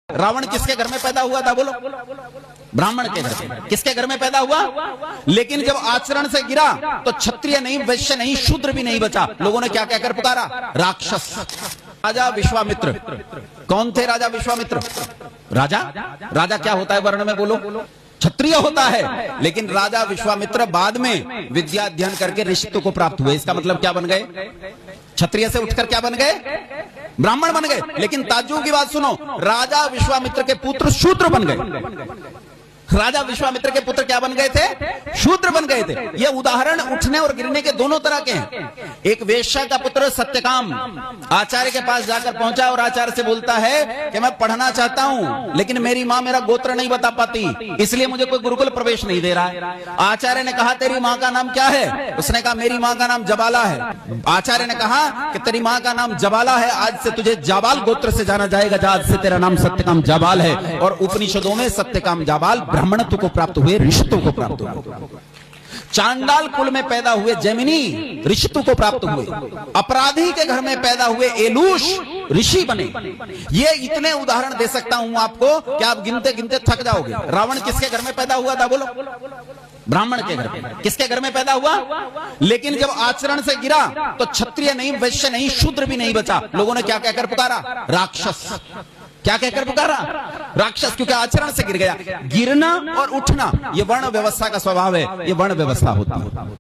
रावण किसके घर में पैदा हुआ था बोलो? ब्राह्मण के घर में। किसके घर में पैदा हुआ? लेकिन जब आचरण से गिरा तो क्षत्रिय नहीं, वैश्य नहीं, शूद्र भी नहीं बचा। लोगों ने क्या कहकर पुकारा? राक्षस। राजा विश्वामित्र कौन थे? राजा विश्वामित्र राजा क्या होता है वर्ण में बोलो? क्षत्रिय होता है। लेकिन राजा विश्वामित्र बाद में विद्या अध्ययन करके ऋषित्व को प्राप्त हुए। इसका मतलब क्या बन गए? क्षत्रिय से उठकर क्या बन गए? ब्राह्मण बन गए। लेकिन ताज्जुब की बात सुनो, राजा विश्वामित्र के पुत्र शूद्र बन गए। राजा विश्वामित्र के पुत्र क्या बन गए थे? शूद्र बन गए थे। यह उदाहरण उठने और गिरने के दोनों तरह के हैं। एक वेश्या का पुत्र सत्यकाम आचार्य के पास जाकर पहुंचा और आचार्य से बोलता है कि मैं पढ़ना चाहता हूं, लेकिन मेरी मां मेरा गोत्र नहीं बता पाती, इसलिए मुझे कोई गुरुकुल प्रवेश नहीं दे रहा है। आचार्य ने कहा तेरी मां का नाम क्या है? उसने कहा मेरी मां का नाम जबाला है। आचार्य ने कहा कि तेरी मां का नाम जबाला है, आज से तुझे जाबाल गोत्र से जाना जाएगा, आज से तेरा नाम सत्यकाम जाबाल है। और उपनिषदों में सत्यकाम जाबाल ब्राह्मणत्व को प्राप्त हुए, ऋषित्व को प्राप्त हुए। चांडाल कुल में पैदा हुए जैमिनी ऋषित्व को प्राप्त हुए। अपराधी के घर में पैदा हुए एलूश ऋषि बने। ये इतने उदाहरण दे सकता हूं आपको कि आप गिनते गिनते थक जाओगे। रावण किसके घर में पैदा हुआ था बोलो? ब्राह्मण के घर में। किसके घर में पैदा हुआ? लेकिन जब आचरण से गिरा तो क्षत्रिय नहीं, वैश्य नहीं, शूद्र भी नहीं बचा। लोगों ने क्या कहकर पुकारा? राक्षस। क्या कहकर पुकारा? राक्षस। क्योंकि आचरण से गिर गया। गिरना और उठना ये वर्ण व्यवस्था का स्वभाव है, ये वर्ण व्यवस्था होती है।